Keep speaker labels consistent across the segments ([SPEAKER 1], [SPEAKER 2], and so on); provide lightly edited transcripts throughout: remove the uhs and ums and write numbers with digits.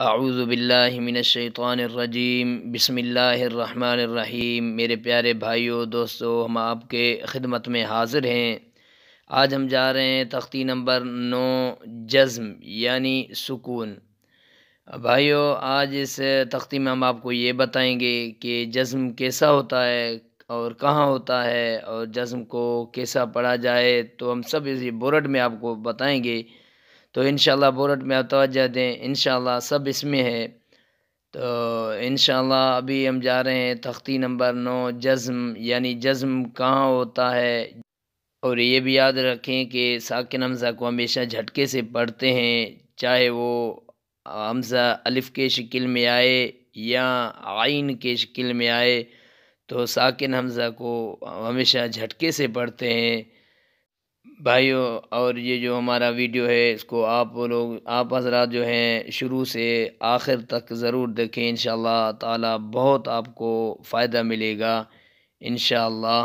[SPEAKER 1] اعوذ باللہ من الشیطان الرجیم بسم اللہ الرحمن الرحیم۔ میرے پیارے بھائیوں دوستو، ہم آپ کے خدمت میں حاضر ہیں۔ آج ہم جا رہے ہیں تختی نمبر 9 جزم یعنی سکون۔ بھائیوں، آج اس تختی میں ہم آپ کو یہ بتائیں گے کہ جزم کیسا ہوتا ہے اور کہاں ہوتا ہے، اور جزم کو کیسا پڑھا جائے، تو ہم سب اسی بورڈ میں آپ کو بتائیں گے۔ تو انشاءاللہ بورڈ میں آپ توجہ دیں، انشاءاللہ سب اس میں ہے۔ تو انشاءاللہ ابھی ہم جا رہے ہیں تختی نمبر 9 جزم یعنی جزم کہاں ہوتا ہے۔ اور یہ بھی یاد رکھیں کہ ساکن حمزہ کو ہمیشہ جھٹکے سے پڑھتے ہیں، چاہے وہ حمزہ الف کے شکل میں آئے یا عین کے شکل میں آئے، تو ساکن حمزہ کو ہمیشہ جھٹکے سے پڑھتے ہیں بھائیوں۔ اور یہ جو ہمارا ویڈیو ہے، اس کو آپ حضرات جو ہیں شروع سے آخر تک ضرور دیکھیں، انشاءاللہ تعالی بہت آپ کو فائدہ ملے گا انشاءاللہ۔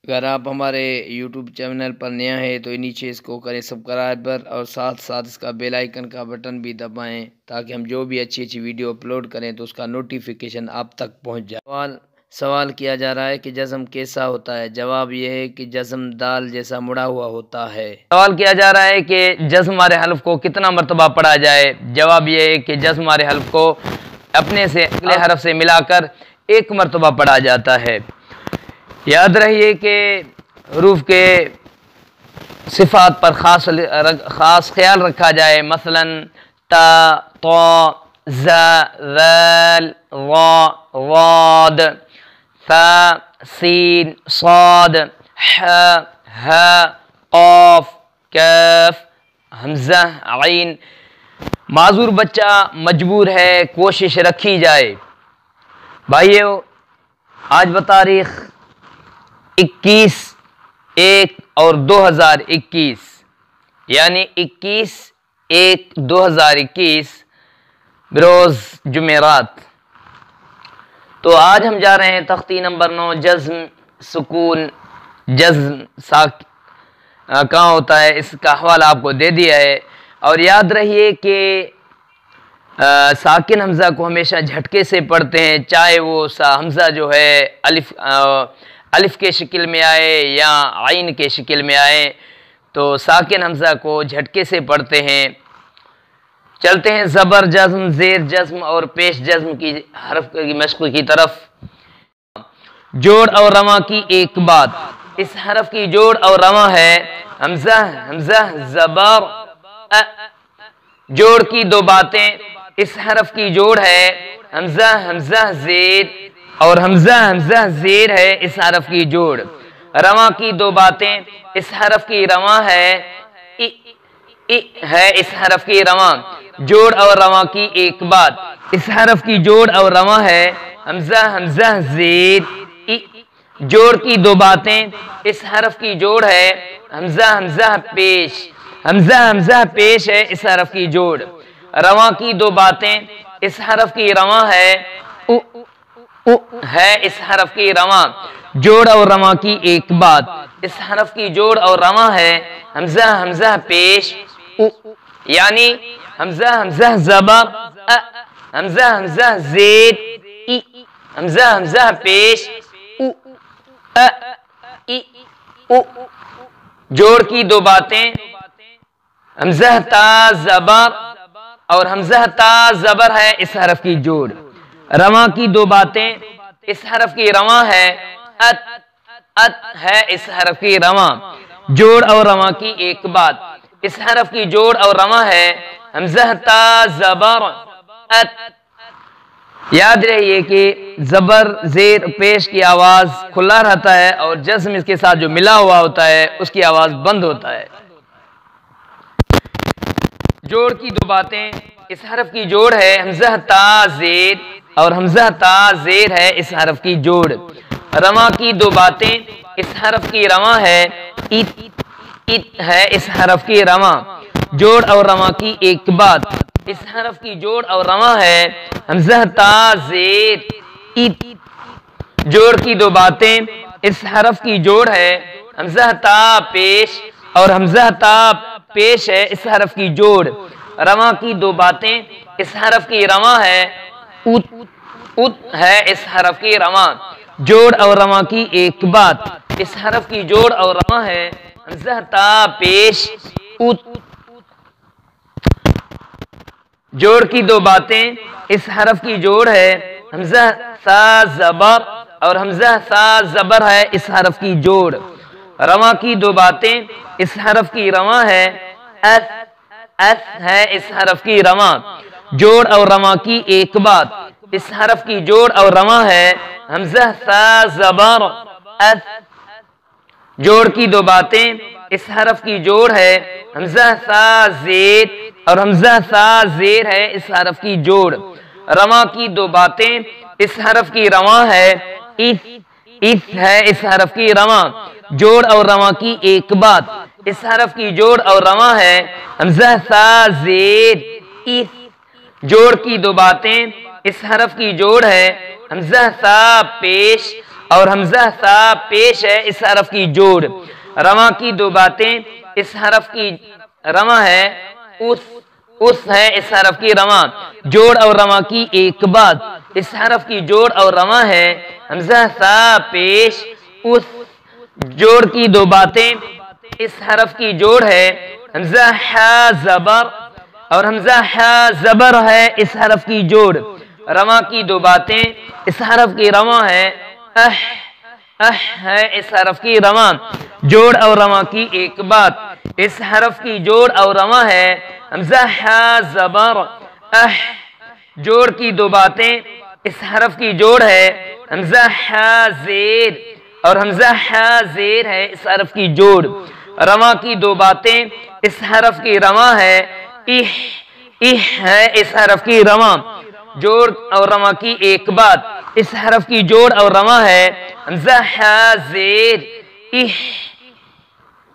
[SPEAKER 1] اگر آپ ہمارے یوٹیوب چینل پر نیا ہے تو نیچے اس کو کریں سبسکرائب، اور ساتھ ساتھ اس کا بیل آئیکن کا بٹن بھی دبائیں، تاکہ ہم جو بھی اچھی اچھی ویڈیو اپلوڈ کریں تو اس کا نوٹیفیکیشن آپ تک پہنچ جائے۔ سوال کیا جا رہا ہے کہ جزم کیسا ہوتا ہے۔ جواب یہ ہے کہ جزم دال جیسا مڑا ہوا ہوتا ہے۔ سوال کیا جا رہا ہے کہ جزم والے حرف کو کتنا مرتبہ پڑھا جائے۔ جواب یہ ہے کہ جزم والے حرف کو اپنے سے اگلے حرف سے ملا کر ایک مرتبہ پڑھا جاتا ہے۔ یاد رہیے کہ حروف کے صفات پر خاص خیال رکھا جائے، مثلا تا، طا، ز، ذال، را، راد، ثا، سین، صاد، ح، ہ، قاف، کاف، حمزہ، عین۔ معذور بچہ مجبور ہے، کوشش رکھی جائے۔ بھائیو، آج بتاریخ 21/1/2021 یعنی 21/1/2021 بروز جمعرات۔ تو آج ہم جا رہے ہیں تختی نمبر 9 جزم سکون۔ جزم کہاں ہوتا ہے، اس کا حوالہ آپ کو دے دیا ہے۔ اور یاد رہیے کہ ساکن حمزہ کو ہمیشہ جھٹکے سے پڑھتے ہیں، چاہے وہ حمزہ جو ہے الف کے شکل میں آئے یا عین کے شکل میں آئے، تو ساکن حمزہ کو جھٹکے سے پڑھتے ہیں۔ چلتے ہیں زبر جزم، زیر جزم اور پیش جزم کی حرف کی مشق کی طرف۔ جوڑ اور رواں کی ایک بات، اس حرف کی جوڑ اور رواں ہے حمزہ حمزہ زبر ا۔ جوڑ کی دو باتیں، اس حرف کی جوڑ ہے حمزہ حمزہ زیر، اور حمزہ حمزہ زیر ہے اس حرف کی جوڑ۔ رواں کی دو باتیں، اس حرف کی رواں ہے ہے اس حرف کی رواں۔ جوڑ اور رواں کی ایک بات، اس حرف کی جوڑ اور رواں ہے حمزہ حمزہ زیر ای۔ جوڑ کی دو باتیں، اس حرف کی جوڑ ہے حمزہ حمزہ پیش، حمزہ حمزہ پیش ہے اس حرف کی جوڑ۔ رواں کی دو باتیں، اس حرف کی رواں ہے ہے اس حرف کی رواں۔ جوڑ اور رواں کی ایک بات، اس حرف کی جوڑ اور رواں ہے حمزہ حمزہ پیش یعنی حمزہ حمزہ زبر ا، حمزہ حمزہ زیر ای، حمزہ حمزہ پیش ا ای او۔ جوڑ کی دو باتیں، حمزہ تا زبر، اور حمزہ تا زبر ہے اس حرف کی جوڑ۔ رواں کی دو باتیں، اس حرف کی رواں ہے ات ات ہے اس حرف کی رواں۔ جوڑ اور رواں کی ایک بات، اس حرف کی جوڑ اور رواں ہے حمزہ تا زبر ات۔ یاد رہیے کہ زبر زیر پیش کی آواز کھلا رہتا ہے، اور جزم اس کے ساتھ جو ملا ہوا ہوتا ہے اس کی آواز بند ہوتا ہے۔ جوڑ کی دو باتیں، اس حرف کی جوڑ ہے حمزہ تا زیر، اور حمزہ تا زیر ہے اس حرف کی جوڑ۔ رواں کی دو باتیں، اس حرف کی رواں ہے ایت ایت ہے اس حرف کی رواں۔ جوڑ اور رواں کی ایک بات، اس حرف کی جوڑ اور رواں ہے حمزہ تا زیر ایت۔ جوڑ کی دو باتیں، اس حرف کی جوڑ ہے حمزہ تا پیش، اور حمزہ تا پیش ہے اس حرف کی جوڑ۔ رواں کی دو باتیں، اس حرف کی رواں ہے ات، ات ہے اس حرف کی رواں، جوڑ اور رواں کی ایک بات، اس حرف کی جوڑ اور رواں ہے حمزہ تا پیش ات، جوڑ کی دو باتیں، اس حرف کی جوڑ ہے حمزہ سا زبر اور حمزہ سا زبر ہے اس حرف کی جوڑ، رواں کی دو باتیں، اس حرف کی رواں ہے اس، اس ہے اس حرف کی رواں، جوڑ اور رواں کی ایک بات، اس حرف کی جوڑ اور رواں ہے حمزہ سا زبر اس، جوڑ کی دو باتیں، اس حرف کی جوڑ ہے حمزہ سا زیر اور حمزہ سا زیر ہے اس حرف کی جوڑ، رواں کی دو باتیں، اس حرف کی رواں ہے اس، اس ہے اس حرف کی رواں، جوڑ اور رواں کی ایک بات، اس حرف کی جوڑ اور رواں ہے حمزہ سا زیر اس، جوڑ کی دو باتیں، اس حرف کی جوڑ ہے حمزہ سا پیش اور حمزہ سا پیش ہے اس حرف کی جوڑ، رواں کی دو باتیں، اس حرف کی رواں ہے اس، اس ہے اس حرف کی رواں، جوڑ اور رواں کی ایک بات، اس حرف کی جوڑ اور رواں ہے حمزہ سا پیش اس، جوڑ کی دو باتیں، اس حرف کی جوڑ ہے حمزہ حا زبر اور حمزہ حا زبر ہے اس حرف کی جوڑ، رواں کی دو باتیں، اس حرف کی رواں ہے اح، اح ہے اس حرف کی رواں، جوڑ اور رواں کی ایک بات، اس حرف کی جوڑ اور رواں ہے حمزہ حا زبر اح، جوڑ کی دو باتیں، اس حرف کی جوڑ ہے حمزہ حا زیر اور حمزہ حا زیر ہے اس حرف کی جوڑ، رواں کی دو باتیں، اس حرف کی رواں ہے اح، اح ہے اس حرف کی رواں، جوڑ اور رواں کی ایک بات، اس حرف کی جوڑ اور رواں ہے حمزہ حا زیر اح،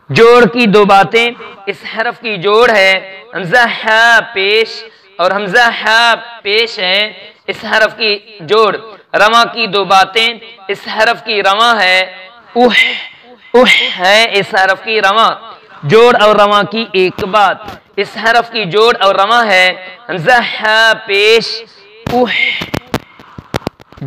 [SPEAKER 1] جوڑ کی دو باتیں، اس حرف کی جوڑ ہے حمزہ حا پیش اور حمزہ حا پیش ہے اس حرف کی جوڑ، رواں کی دو باتیں، اس حرف کی رواں ہے اح، اح ہے اس حرف کی رواں، جوڑ اور رواں کی ایک بات، اس حرف کی جوڑ اور رواں ہے حمزہ حا پیش اح،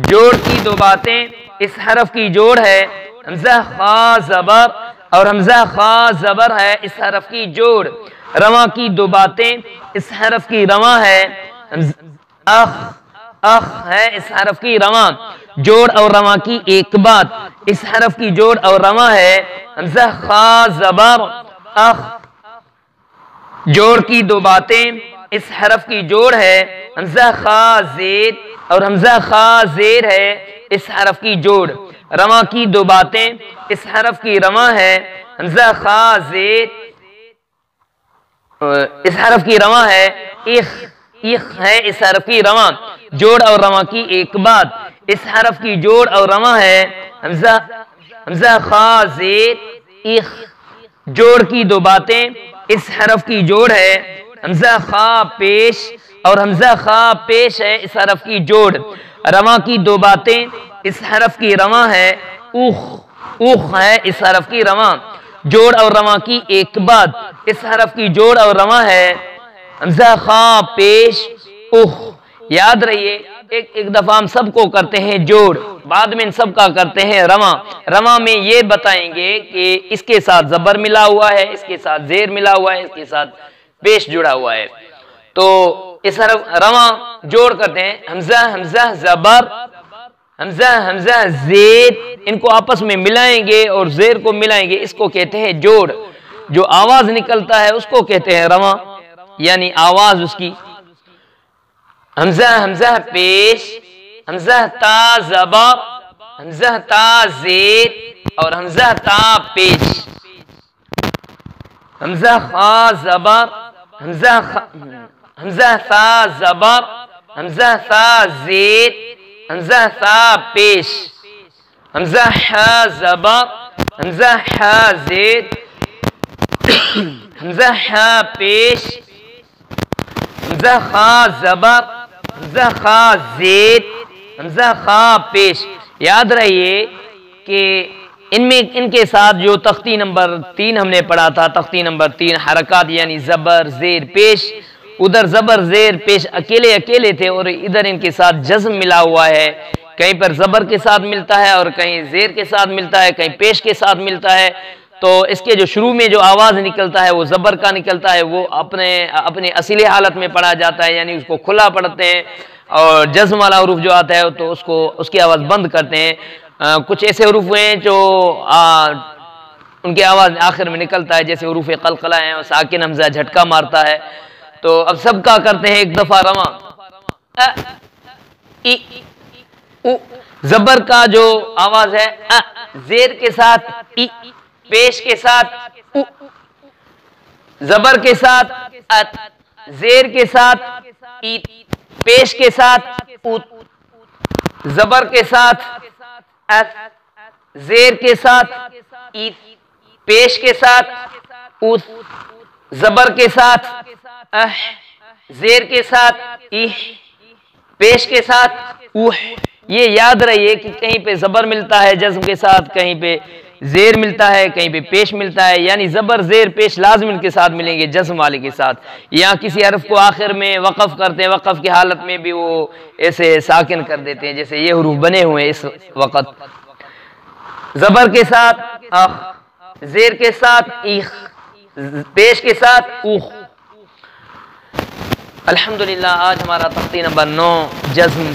[SPEAKER 1] جوڑ کی دو باتیں، اس حرف کی جوڑ ہے حمزہ خا زبر اور حمزہ خا زبر ہے اس حرف کی جوڑ، رواں کی دو باتیں، اس حرف کی رواں ہے اخ، اخ ہے اس حرف کی رواں، جوڑ اور رواں کی ایک بات، اس حرف کی جوڑ اور رواں ہے حمزہ خا زبر اخ، جوڑ کی دو باتیں، اس حرف کی جوڑ ہے حمزہ خا زیر اور حمزہ خا زیر ہے اس حرف کی جوڑ، رواں کی دو باتیں، اس حرف کی رواں ہے حمزہ خا زیر، اس حرف کی رواں ہے اخ، اخ ہے اس حرف کی رواں، جوڑ اور رواں کی ایک بات، اس حرف کی جوڑ اور رواں ہے حمزہ خا زیر اخ، جوڑ کی دو باتیں، اس حرف کی جوڑ ہے حمزہ خا پیش اور حمزہ خا پیش ہے اس حرف کی جوڑ، رواں کی دو باتیں، اس حرف کی رواں ہے اخ، اخ ہے اس حرف کی رواں، جوڑ اور رواں کی ایک بات، اس حرف کی جوڑ اور رواں ہے حمزہ خا پیش اخ، یاد رہیے ایک دفعہ ہم سب کو کرتے ہیں جوڑ، بعد میں ان سب کا کرتے ہیں رواں، رواں میں یہ بتائیں گے کہ اس کے ساتھ زبر ملا ہوا ہے، اس کے ساتھ زیر ملا ہوا ہے، اس کے ساتھ پیش جڑا ہوا ہے، تو اس حرف رواں جوڑ کرتے ہیں حمزہ حمزہ زبر حمزہ حمزہ زیر، ان کو آپس میں ملائیں گے اور زیر کو ملائیں گے، اس کو کہتے ہیں جوڑ، جو آواز نکلتا ہے اس کو کہتے ہیں رواں، یعنی آواز اس کی، حمزہ حمزہ پیش، حمزہ تا زبر، حمزہ تا زیر اور حمزہ تا پیش، حمزہ خا زبر، حمزہ سا زبر، حمزہ سا زیر، حمزہ سا پیش، حمزہ حا زبر، حمزہ حا زیر، حمزہ حا پیش، حمزہ خا زبر، حمزہ خا زیر، حمزہ خا پیش، یاد رہیے کہ ان کے ساتھ جو تختی نمبر 3 ہم نے پڑھا تھا، تختی نمبر 3 حرکات یعنی زبر زیر پیش، ادھر زبر زیر پیش اکیلے اکیلے تھے اور ادھر ان کے ساتھ جزم ملا ہوا ہے، کہیں پر زبر کے ساتھ ملتا ہے اور کہیں زیر کے ساتھ ملتا ہے، کہیں پیش کے ساتھ ملتا ہے۔ تو اس کے جو شروع میں جو آواز نکلتا ہے وہ زبر کا نکلتا ہے، وہ اپنے اصلی حالت میں پڑھا جاتا ہے، یعنی اس کو کھلا پڑھتے ہیں، اور جزم والا حروف جو آتا ہے تو اس کی آواز بند کرتے ہیں۔ کچھ ایسے حروف ہیں جو ان کی آواز آخر میں نکلتا ہے، جیسے حروف قلقلہ ہیں اور ساکن حمزہ جھٹکا مارتا ہے۔ تو اب سب کا کرتے ہیں ایک دفعہ رواں۔ زبر کا جو آواز ہے زیر کے ساتھ ای، پیش کے ساتھ او، زبر کے ساتھ ات، زیر کے ساتھ ای، پیش کے ساتھ اوت، زبر کے ساتھ ات، زیر کے ساتھ ایت، پیش کے ساتھ اوت، زبر کے ساتھ زیر کے ساتھ ای، پیش کے ساتھ اوہ۔ یہ یاد رہیے کہ کہیں پہ زبر ملتا ہے جزم کے ساتھ، کہیں پہ زیر ملتا ہے، کہیں پہ پیش ملتا ہے، یعنی زبر زیر پیش لازم ان کے ساتھ ملیں گے جزم والے کے ساتھ۔ یا کسی حرف کو آخر میں وقف کرتے ہیں، وقف کی حالت میں بھی وہ ایسے ساکن کر دیتے ہیں، جیسے یہ حروف بنے ہوئے ہیں اس وقت۔ زبر کے ساتھ اخ، زیر کے ساتھ ایخ، پیش کے ساتھ اوخ۔ الحمدللہ آج ہمارا تختی نمبر 9 جزم